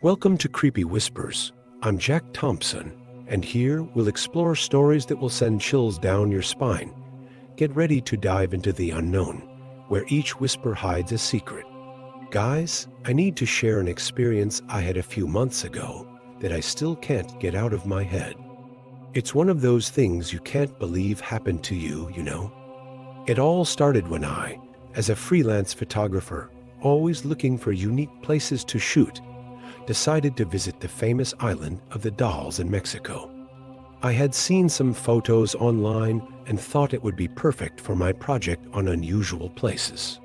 Welcome to Creepy Whispers. I'm Jack Thompson, and here we'll explore stories that will send chills down your spine. Get ready to dive into the unknown, where each whisper hides a secret. Guys, I need to share an experience I had a few months ago that I still can't get out of my head. It's one of those things you can't believe happened to you, you know? It all started when I, as a freelance photographer, always looking for unique places to shoot, decided to visit the famous island of the Dolls in Mexico. I had seen some photos online and thought it would be perfect for my project on unusual places.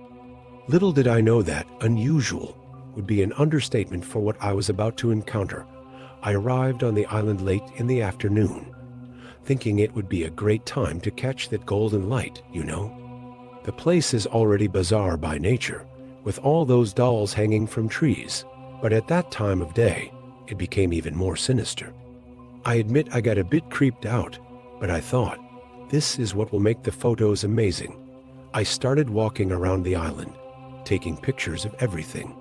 Little did I know that unusual would be an understatement for what I was about to encounter. I arrived on the island late in the afternoon, thinking it would be a great time to catch that golden light, you know. The place is already bizarre by nature, with all those dolls hanging from trees, but at that time of day, it became even more sinister. I admit I got a bit creeped out, but I thought, this is what will make the photos amazing. I started walking around the island, taking pictures of everything.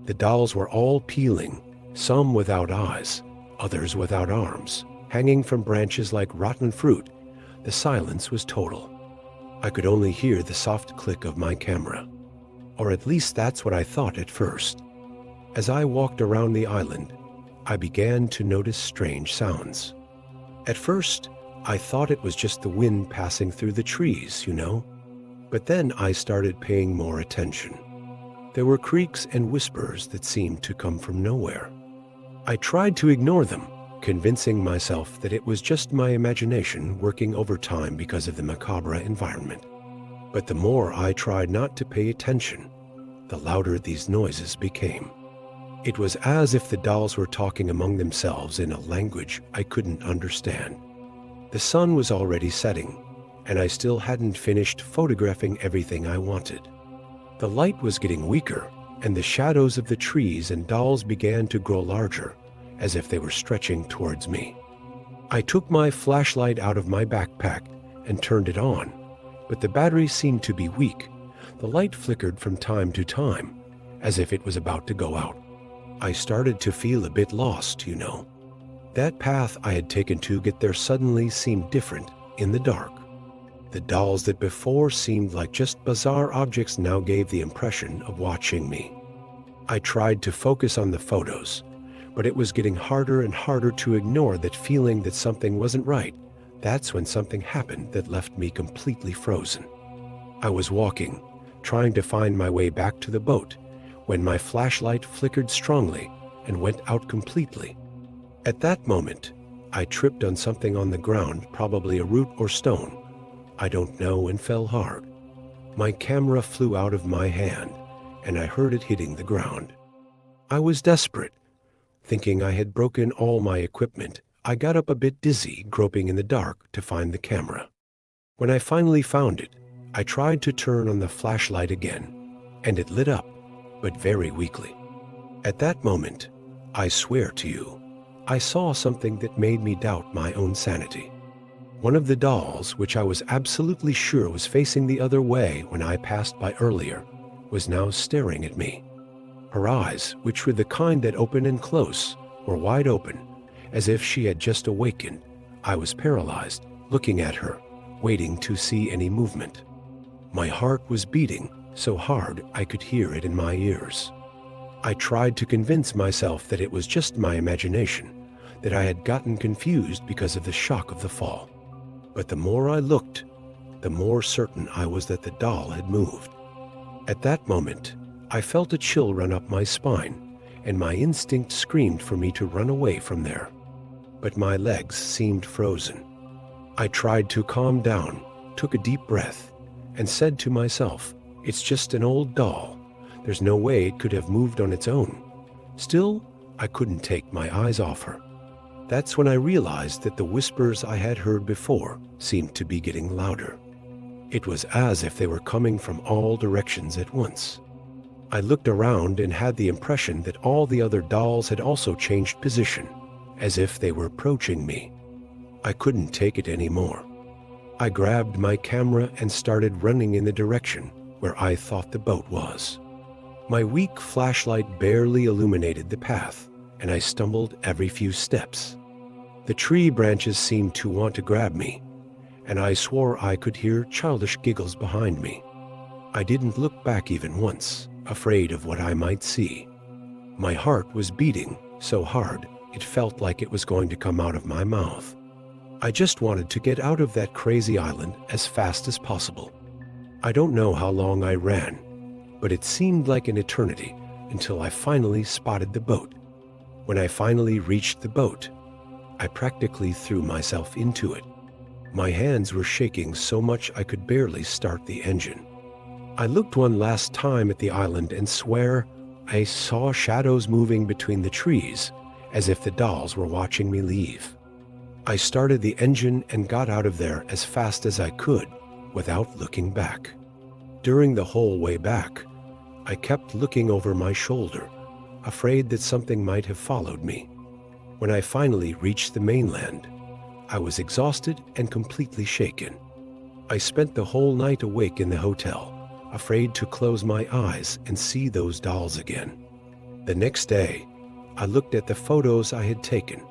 The dolls were all peeling, some without eyes, others without arms, hanging from branches like rotten fruit. The silence was total. I could only hear the soft click of my camera. Or at least that's what I thought at first. As I walked around the island, I began to notice strange sounds. At first, I thought it was just the wind passing through the trees, you know. But then I started paying more attention. There were creaks and whispers that seemed to come from nowhere. I tried to ignore them, convincing myself that it was just my imagination working overtime because of the macabre environment. But the more I tried not to pay attention, the louder these noises became. It was as if the dolls were talking among themselves in a language I couldn't understand. The sun was already setting, and I still hadn't finished photographing everything I wanted. The light was getting weaker, and the shadows of the trees and dolls began to grow larger, as if they were stretching towards me. I took my flashlight out of my backpack and turned it on, but the battery seemed to be weak. The light flickered from time to time, as if it was about to go out. I started to feel a bit lost, you know. That path I had taken to get there suddenly seemed different in the dark. The dolls that before seemed like just bizarre objects now gave the impression of watching me. I tried to focus on the photos, but it was getting harder and harder to ignore that feeling that something wasn't right. That's when something happened that left me completely frozen. I was walking, trying to find my way back to the boat, when my flashlight flickered strongly and went out completely. At that moment, I tripped on something on the ground, probably a root or stone. I don't know, and fell hard. My camera flew out of my hand, and I heard it hitting the ground. I was desperate. Thinking I had broken all my equipment, I got up a bit dizzy, groping in the dark to find the camera. When I finally found it, I tried to turn on the flashlight again, and it lit up, but very weakly. At that moment, I swear to you, I saw something that made me doubt my own sanity. One of the dolls, which I was absolutely sure was facing the other way when I passed by earlier, was now staring at me. Her eyes, which were the kind that open and close, were wide open, as if she had just awakened. I was paralyzed, looking at her, waiting to see any movement. My heart was beating so hard I could hear it in my ears. I tried to convince myself that it was just my imagination, that I had gotten confused because of the shock of the fall. But the more I looked, the more certain I was that the doll had moved. At that moment, I felt a chill run up my spine, and my instinct screamed for me to run away from there. But my legs seemed frozen. I tried to calm down, took a deep breath, and said to myself, "It's just an old doll. There's no way it could have moved on its own." Still, I couldn't take my eyes off her. That's when I realized that the whispers I had heard before seemed to be getting louder. It was as if they were coming from all directions at once. I looked around and had the impression that all the other dolls had also changed position, as if they were approaching me. I couldn't take it anymore. I grabbed my camera and started running in the direction where I thought the boat was. My weak flashlight barely illuminated the path, and I stumbled every few steps. The tree branches seemed to want to grab me, and I swore I could hear childish giggles behind me. I didn't look back even once, afraid of what I might see. My heart was beating so hard it felt like it was going to come out of my mouth. I just wanted to get out of that crazy island as fast as possible. I don't know how long I ran, but it seemed like an eternity until I finally spotted the boat. When I finally reached the boat, I practically threw myself into it. My hands were shaking so much I could barely start the engine. I looked one last time at the island and swear I saw shadows moving between the trees, as if the dolls were watching me leave. I started the engine and got out of there as fast as I could, without looking back. During the whole way back, I kept looking over my shoulder, afraid that something might have followed me. When I finally reached the mainland, I was exhausted and completely shaken. I spent the whole night awake in the hotel, afraid to close my eyes and see those dolls again. The next day, I looked at the photos I had taken,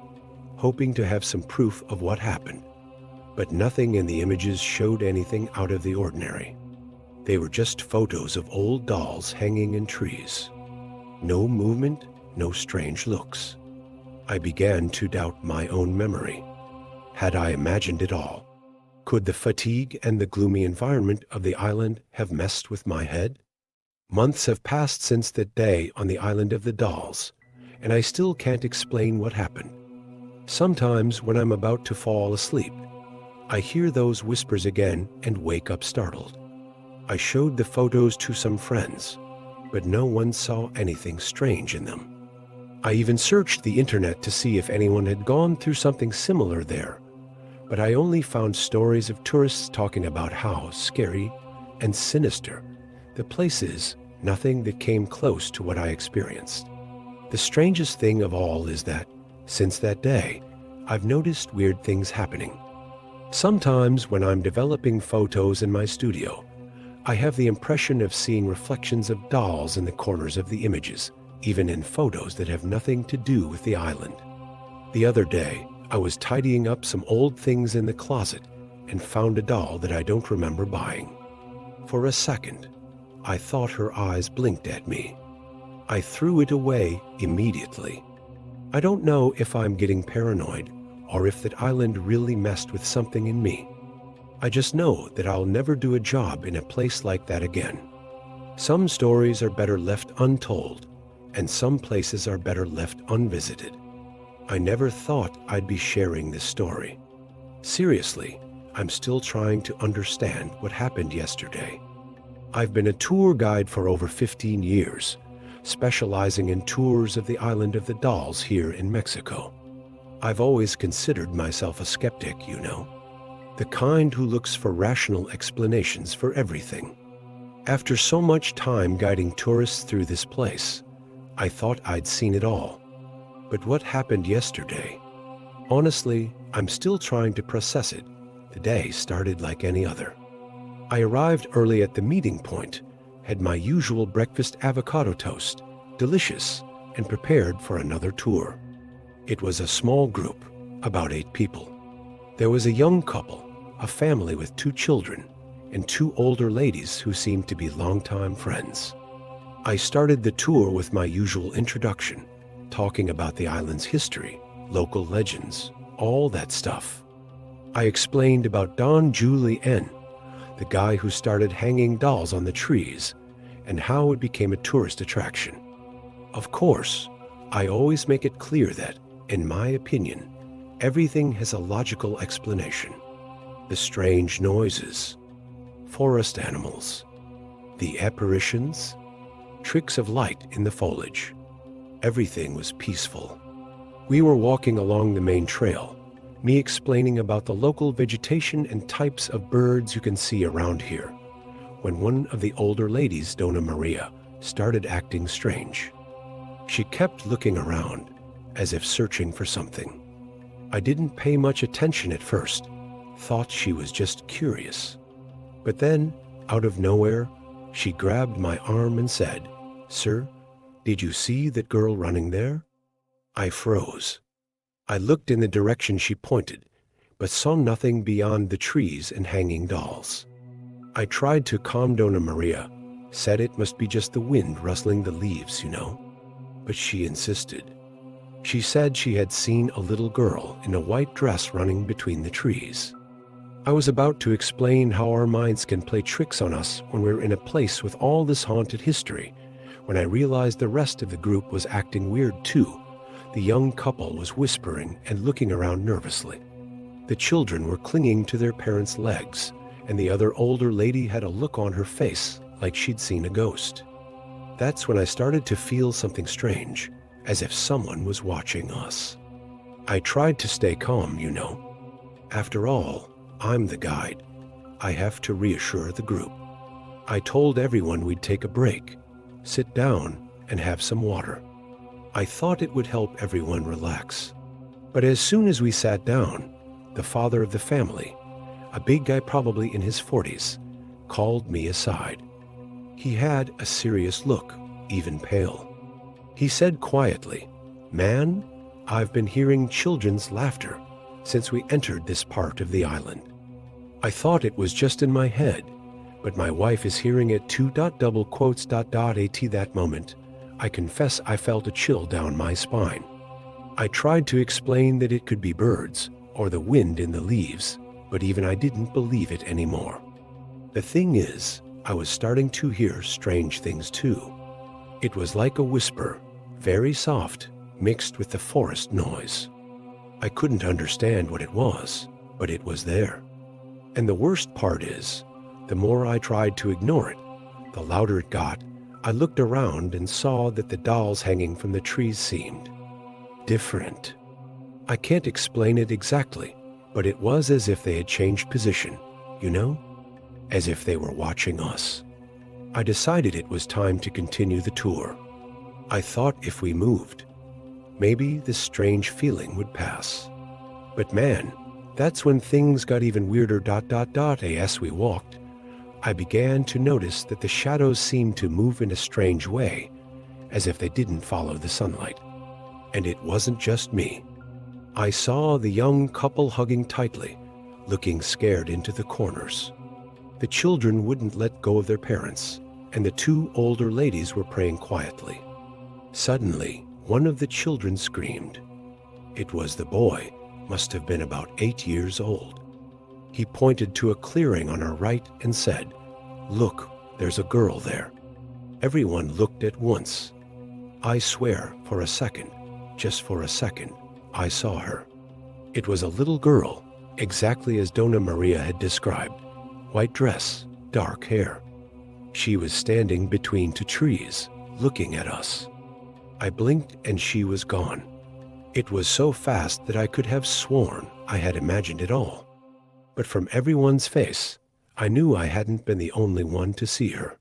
hoping to have some proof of what happened. But nothing in the images showed anything out of the ordinary. They were just photos of old dolls hanging in trees. No movement, no strange looks. I began to doubt my own memory. Had I imagined it all? Could the fatigue and the gloomy environment of the island have messed with my head? Months have passed since that day on the island of the dolls, and I still can't explain what happened. Sometimes when I'm about to fall asleep, I hear those whispers again and wake up startled. I showed the photos to some friends, but no one saw anything strange in them. I even searched the internet to see if anyone had gone through something similar there, but I only found stories of tourists talking about how scary and sinister the place is, nothing that came close to what I experienced. The strangest thing of all is that, since that day, I've noticed weird things happening. Sometimes when I'm developing photos in my studio, I have the impression of seeing reflections of dolls in the corners of the images, even in photos that have nothing to do with the island. The other day, I was tidying up some old things in the closet and found a doll that I don't remember buying. For a second, I thought her eyes blinked at me. I threw it away immediately. I don't know if I'm getting paranoid or if that island really messed with something in me. I just know that I'll never do a job in a place like that again. Some stories are better left untold, and some places are better left unvisited. I never thought I'd be sharing this story. Seriously, I'm still trying to understand what happened yesterday. I've been a tour guide for over 15 years, specializing in tours of the island of the dolls here in Mexico. I've always considered myself a skeptic, you know, the kind who looks for rational explanations for everything. After so much time guiding tourists through this place, I thought I'd seen it all. But what happened yesterday? Honestly, I'm still trying to process it. The day started like any other. I arrived early at the meeting point, had my usual breakfast avocado toast, delicious, and prepared for another tour. It was a small group, about 8 people. There was a young couple, a family with 2 children, and 2 older ladies who seemed to be longtime friends. I started the tour with my usual introduction, talking about the island's history, local legends, all that stuff. I explained about Don Julien, the guy who started hanging dolls on the trees, and how it became a tourist attraction. Of course, I always make it clear that, in my opinion, everything has a logical explanation. The strange noises, forest animals, the apparitions, tricks of light in the foliage. Everything was peaceful. We were walking along the main trail, me explaining about the local vegetation and types of birds you can see around here, when one of the older ladies, Dona Maria, started acting strange. She kept looking around, as if searching for something. I didn't pay much attention at first, thought she was just curious. But then, out of nowhere, she grabbed my arm and said, "Sir, did you see that girl running there?" I froze. I looked in the direction she pointed, but saw nothing beyond the trees and hanging dolls. I tried to calm Donna Maria, said it must be just the wind rustling the leaves, but she insisted. She said she had seen a little girl in a white dress running between the trees. I was about to explain how our minds can play tricks on us when we're in a place with all this haunted history, when I realized the rest of the group was acting weird too. The young couple was whispering and looking around nervously. The children were clinging to their parents' legs, and the other older lady had a look on her face like she'd seen a ghost. That's when I started to feel something strange, as if someone was watching us. I tried to stay calm. After all, I'm the guide. I have to reassure the group. I told everyone we'd take a break, sit down, and have some water. I thought it would help everyone relax. But as soon as we sat down, the father of the family, a big guy probably in his 40s, called me aside. He had a serious look, even pale. He said quietly, "Man, I've been hearing children's laughter since we entered this part of the island. I thought it was just in my head, but my wife is hearing it too. Double quotes. At that moment, I confess I felt a chill down my spine. I tried to explain that it could be birds or the wind in the leaves, but even I didn't believe it anymore. The thing is, I was starting to hear strange things too. It was like a whisper, very soft, mixed with the forest noise. I couldn't understand what it was, but it was there. And the worst part is, the more I tried to ignore it, the louder it got. I looked around and saw that the dolls hanging from the trees seemed different. I can't explain it exactly, but it was as if they had changed position, as if they were watching us. I decided it was time to continue the tour. I thought if we moved, maybe this strange feeling would pass. But man, that's when things got even weirder. As we walked, I began to notice that the shadows seemed to move in a strange way, as if they didn't follow the sunlight. And it wasn't just me. I saw the young couple hugging tightly, looking scared into the corners. The children wouldn't let go of their parents, and the two older ladies were praying quietly. Suddenly, one of the children screamed. It was the boy, must have been about 8 years old. He pointed to a clearing on our right and said, "Look, there's a girl there." Everyone looked at once. I swear, for a second, just for a second, I saw her. It was a little girl, exactly as Donna Maria had described. White dress, dark hair. She was standing between two trees, looking at us. I blinked and she was gone. It was so fast that I could have sworn I had imagined it all. But from everyone's face, I knew I hadn't been the only one to see her.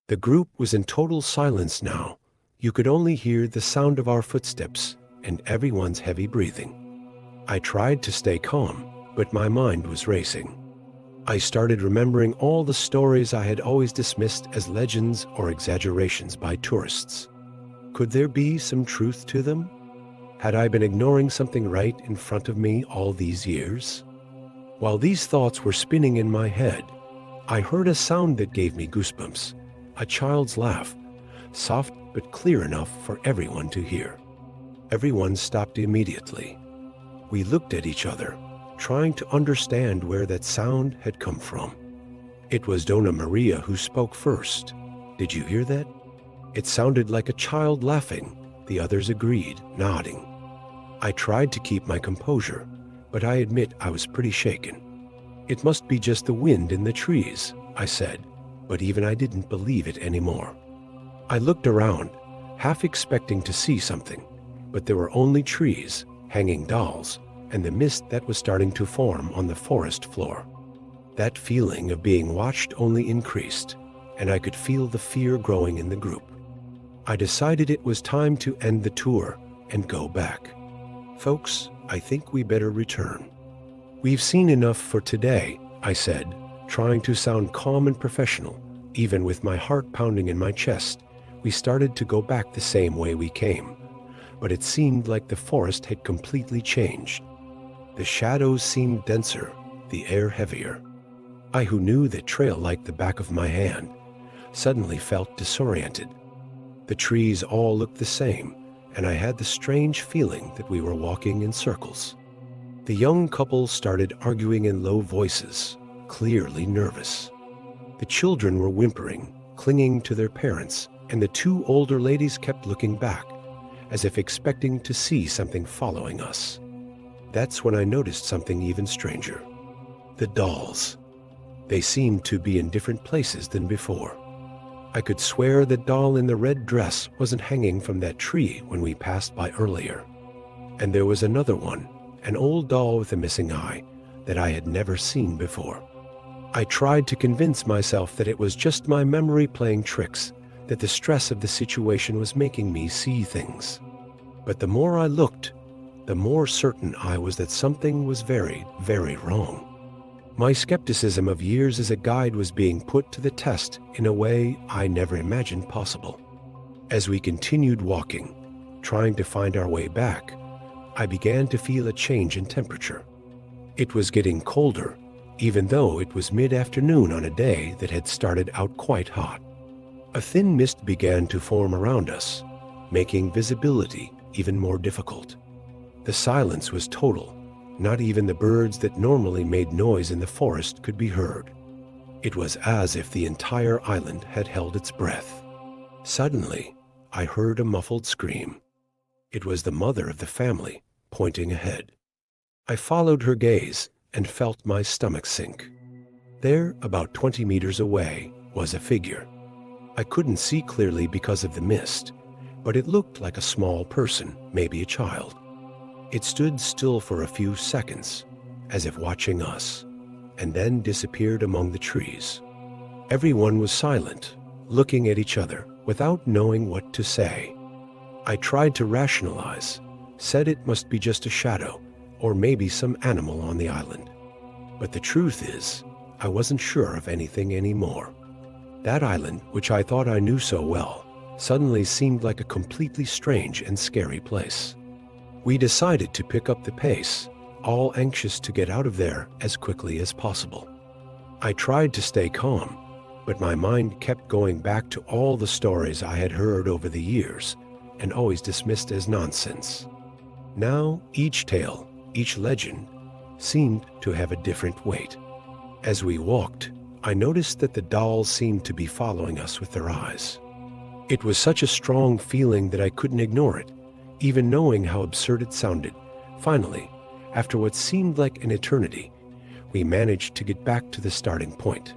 The group was in total silence now. You could only hear the sound of our footsteps and everyone's heavy breathing. I tried to stay calm, but my mind was racing. I started remembering all the stories I had always dismissed as legends or exaggerations by tourists. Could there be some truth to them? Had I been ignoring something right in front of me all these years? While these thoughts were spinning in my head, I heard a sound that gave me goosebumps, a child's laugh, soft but clear enough for everyone to hear. Everyone stopped immediately. We looked at each other, trying to understand where that sound had come from. It was Donna Maria who spoke first. "Did you hear that?" It sounded like a child laughing. The others agreed, nodding. I tried to keep my composure, but I admit I was pretty shaken. "It must be just the wind in the trees," I said, but even I didn't believe it anymore. I looked around, half expecting to see something, but there were only trees, hanging dolls, and the mist that was starting to form on the forest floor. That feeling of being watched only increased, and I could feel the fear growing in the group. I decided it was time to end the tour and go back. "Folks, I think we better return. We've seen enough for today," I said, trying to sound calm and professional. Even with my heart pounding in my chest, we started to go back the same way we came. but it seemed like the forest had completely changed. The shadows seemed denser, the air heavier. I, who knew the trail like the back of my hand, suddenly felt disoriented. The trees all looked the same, and I had the strange feeling that we were walking in circles. The young couple started arguing in low voices, clearly nervous. The children were whimpering, clinging to their parents, and the two older ladies kept looking back, as if expecting to see something following us. That's when I noticed something even stranger. The dolls. They seemed to be in different places than before. I could swear the doll in the red dress wasn't hanging from that tree when we passed by earlier. And there was another one, an old doll with a missing eye, that I had never seen before. I tried to convince myself that it was just my memory playing tricks, that the stress of the situation was making me see things. But the more I looked, the more certain I was that something was very, very wrong. My skepticism of years as a guide was being put to the test in a way I never imagined possible. As we continued walking, trying to find our way back, I began to feel a change in temperature. It was getting colder, even though it was mid-afternoon on a day that had started out quite hot. A thin mist began to form around us, making visibility even more difficult. The silence was total. Not even the birds that normally made noise in the forest could be heard. It was as if the entire island had held its breath. Suddenly, I heard a muffled scream. It was the mother of the family, pointing ahead. I followed her gaze and felt my stomach sink. There, about 20 meters away, was a figure. I couldn't see clearly because of the mist, but it looked like a small person, maybe a child. It stood still for a few seconds, as if watching us, and then disappeared among the trees. Everyone was silent, looking at each other without knowing what to say. I tried to rationalize, said it must be just a shadow, or maybe some animal on the island. But the truth is, I wasn't sure of anything anymore. That island, which I thought I knew so well, suddenly seemed like a completely strange and scary place. We decided to pick up the pace, all anxious to get out of there as quickly as possible. I tried to stay calm, but my mind kept going back to all the stories I had heard over the years and always dismissed as nonsense. Now, each tale, each legend, seemed to have a different weight. As we walked, I noticed that the dolls seemed to be following us with their eyes. It was such a strong feeling that I couldn't ignore it, even knowing how absurd it sounded. Finally, after what seemed like an eternity, we managed to get back to the starting point.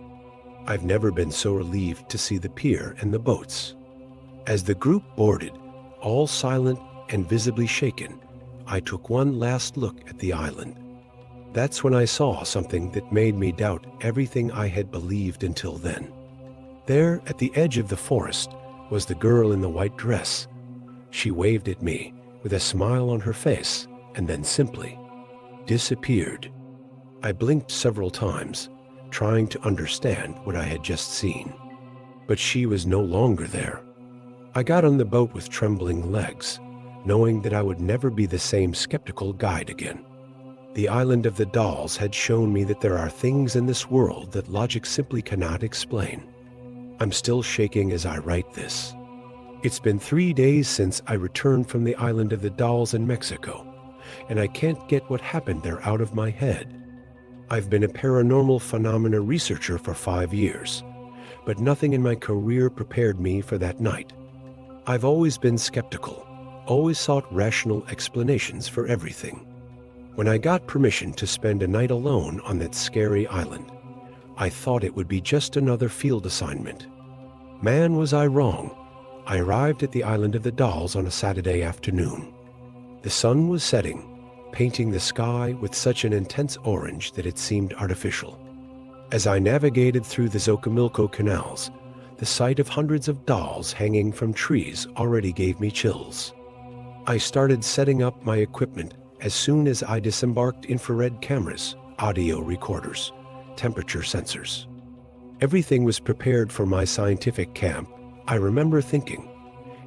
I've never been so relieved to see the pier and the boats. As the group boarded, all silent and visibly shaken, I took one last look at the island. That's when I saw something that made me doubt everything I had believed until then. There, at the edge of the forest, was the girl in the white dress. She waved at me with a smile on her face and then simply disappeared. I blinked several times, trying to understand what I had just seen. But she was no longer there. I got on the boat with trembling legs, knowing that I would never be the same skeptical guide again. The island of the dolls had shown me that there are things in this world that logic simply cannot explain. I'm still shaking as I write this. It's been 3 days since I returned from the island of the dolls in Mexico, and I can't get what happened there out of my head. I've been a paranormal phenomena researcher for 5 years, but nothing in my career prepared me for that night. I've always been skeptical, always sought rational explanations for everything. When I got permission to spend a night alone on that scary island, I thought it would be just another field assignment. Man, was I wrong. I arrived at the island of the dolls on a Saturday afternoon. The sun was setting, painting the sky with such an intense orange that it seemed artificial. As I navigated through the Xochimilco canals, the sight of hundreds of dolls hanging from trees already gave me chills. I started setting up my equipment as soon as I disembarked infrared cameras, audio recorders, temperature sensors. Everything was prepared for my scientific camp. I remember thinking,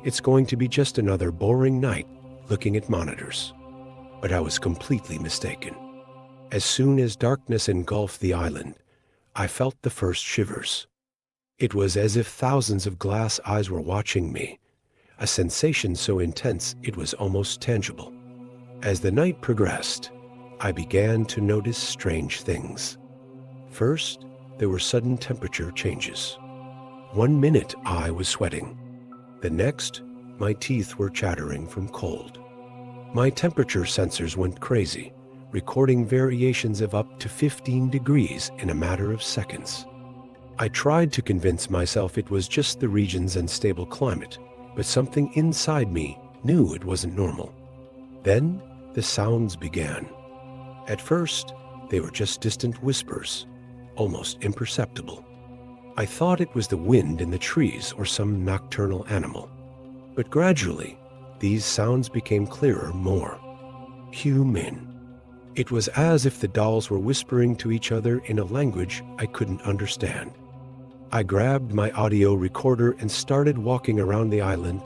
it's going to be just another boring night, looking at monitors. But I was completely mistaken. As soon as darkness engulfed the island, I felt the first shivers. It was as if thousands of glass eyes were watching me, a sensation so intense it was almost tangible. As the night progressed, I began to notice strange things. First, there were sudden temperature changes. 1 minute I was sweating. The next, my teeth were chattering from cold. My temperature sensors went crazy, recording variations of up to 15 degrees in a matter of seconds. I tried to convince myself it was just the region's unstable climate, but something inside me knew it wasn't normal. Then the sounds began. At first, they were just distant whispers, almost imperceptible. I thought it was the wind in the trees or some nocturnal animal. But gradually, these sounds became clearer, more human. It was as if the dolls were whispering to each other in a language I couldn't understand. I grabbed my audio recorder and started walking around the island,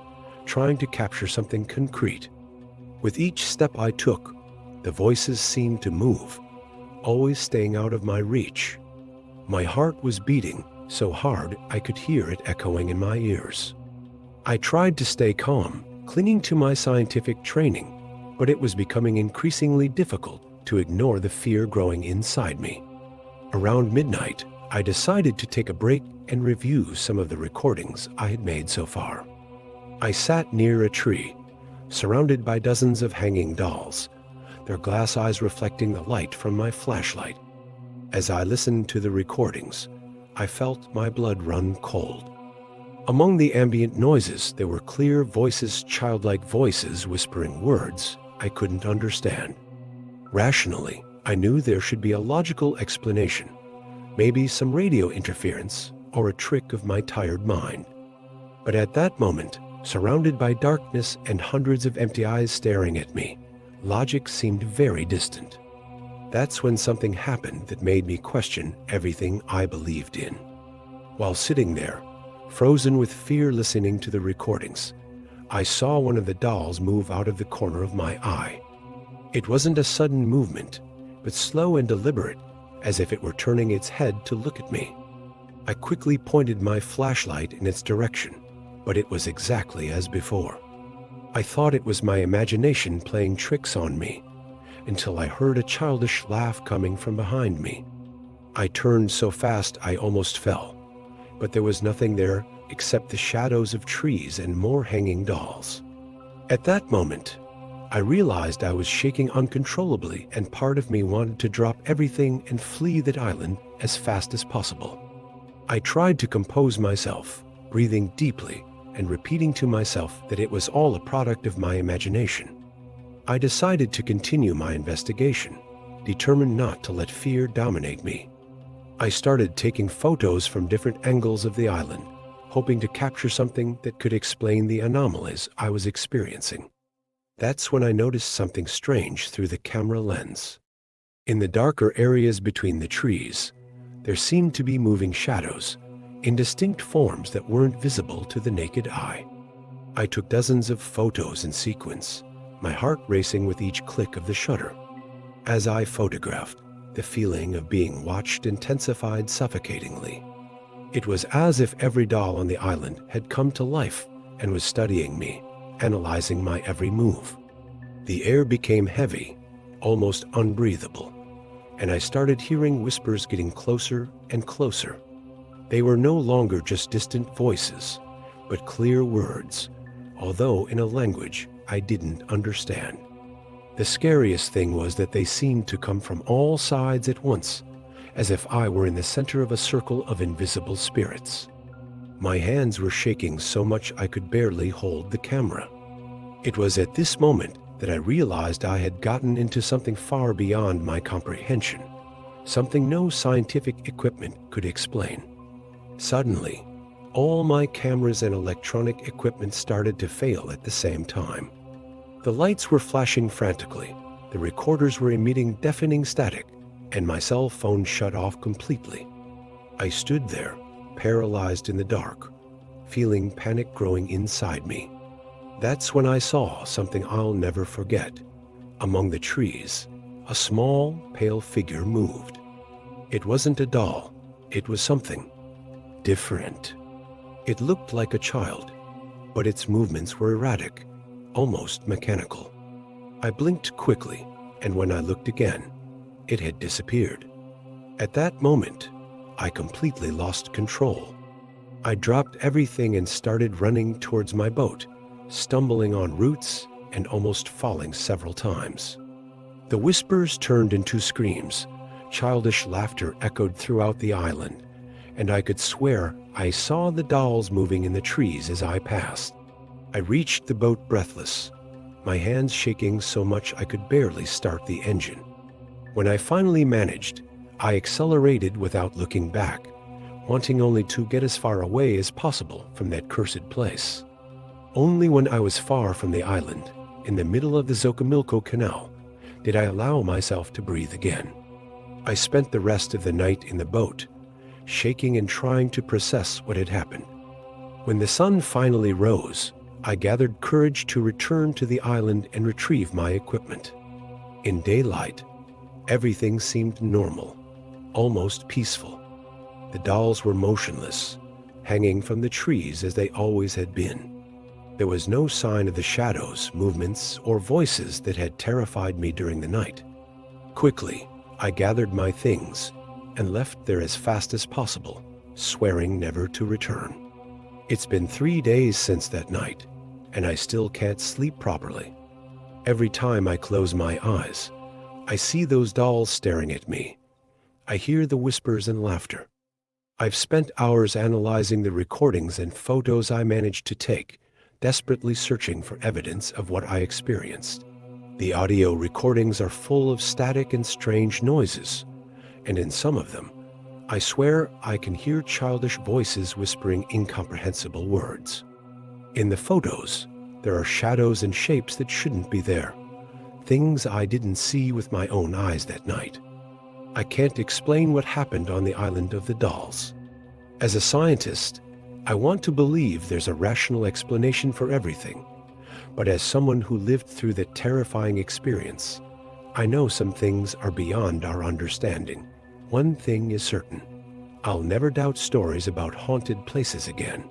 trying to capture something concrete. With each step I took, the voices seemed to move, always staying out of my reach. My heart was beating so hard I could hear it echoing in my ears. I tried to stay calm, clinging to my scientific training, but it was becoming increasingly difficult to ignore the fear growing inside me. Around midnight, I decided to take a break and review some of the recordings I had made so far. I sat near a tree, surrounded by dozens of hanging dolls, their glass eyes reflecting the light from my flashlight. As I listened to the recordings, I felt my blood run cold. Among the ambient noises, there were clear voices, childlike voices whispering words I couldn't understand. Rationally, I knew there should be a logical explanation, maybe some radio interference or a trick of my tired mind. But at that moment, surrounded by darkness and hundreds of empty eyes staring at me, logic seemed very distant. That's when something happened that made me question everything I believed in. While sitting there, frozen with fear listening to the recordings, I saw one of the dolls move out of the corner of my eye. It wasn't a sudden movement, but slow and deliberate, as if it were turning its head to look at me. I quickly pointed my flashlight in its direction, but it was exactly as before. I thought it was my imagination playing tricks on me, until I heard a childish laugh coming from behind me. I turned so fast I almost fell, but there was nothing there except the shadows of trees and more hanging dolls. At that moment, I realized I was shaking uncontrollably, and part of me wanted to drop everything and flee that island as fast as possible. I tried to compose myself, breathing deeply and repeating to myself that it was all a product of my imagination. I decided to continue my investigation, determined not to let fear dominate me. I started taking photos from different angles of the island, hoping to capture something that could explain the anomalies I was experiencing. That's when I noticed something strange through the camera lens. In the darker areas between the trees, there seemed to be moving shadows, indistinct forms that weren't visible to the naked eye. I took dozens of photos in sequence, my heart racing with each click of the shutter. As I photographed, the feeling of being watched intensified suffocatingly. It was as if every doll on the island had come to life and was studying me, analyzing my every move. The air became heavy, almost unbreathable, and I started hearing whispers getting closer and closer. They were no longer just distant voices, but clear words, although in a language I didn't understand. The scariest thing was that they seemed to come from all sides at once, as if I were in the center of a circle of invisible spirits. My hands were shaking so much I could barely hold the camera. It was at this moment that I realized I had gotten into something far beyond my comprehension, something no scientific equipment could explain. Suddenly, all my cameras and electronic equipment started to fail at the same time. The lights were flashing frantically, the recorders were emitting deafening static, and my cell phone shut off completely. I stood there, paralyzed in the dark, feeling panic growing inside me. That's when I saw something I'll never forget. Among the trees, a small, pale figure moved. It wasn't a doll. It was something different. It looked like a child, but its movements were erratic, almost mechanical. I blinked quickly, and when I looked again, it had disappeared. At that moment, I completely lost control. I dropped everything and started running towards my boat, stumbling on roots and almost falling several times. The whispers turned into screams. Childish laughter echoed throughout the island, and I could swear I saw the dolls moving in the trees as I passed. I reached the boat breathless, my hands shaking so much I could barely start the engine. When I finally managed, I accelerated without looking back, wanting only to get as far away as possible from that cursed place. Only when I was far from the island, in the middle of the Xochimilco Canal, did I allow myself to breathe again. I spent the rest of the night in the boat, shaking and trying to process what had happened. When the sun finally rose, I gathered courage to return to the island and retrieve my equipment. In daylight, everything seemed normal, almost peaceful. The dolls were motionless, hanging from the trees as they always had been. There was no sign of the shadows, movements, or voices that had terrified me during the night. Quickly, I gathered my things and left there as fast as possible, swearing never to return. It's been 3 days since that night, and I still can't sleep properly. Every time I close my eyes, I see those dolls staring at me. I hear the whispers and laughter. I've spent hours analyzing the recordings and photos I managed to take, desperately searching for evidence of what I experienced. The audio recordings are full of static and strange noises, and in some of them, I swear I can hear childish voices whispering incomprehensible words. In the photos, there are shadows and shapes that shouldn't be there, things I didn't see with my own eyes that night. I can't explain what happened on the island of the dolls. As a scientist, I want to believe there's a rational explanation for everything, but as someone who lived through that terrifying experience, I know some things are beyond our understanding. One thing is certain: I'll never doubt stories about haunted places again.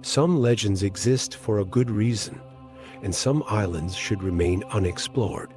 Some legends exist for a good reason, and some islands should remain unexplored.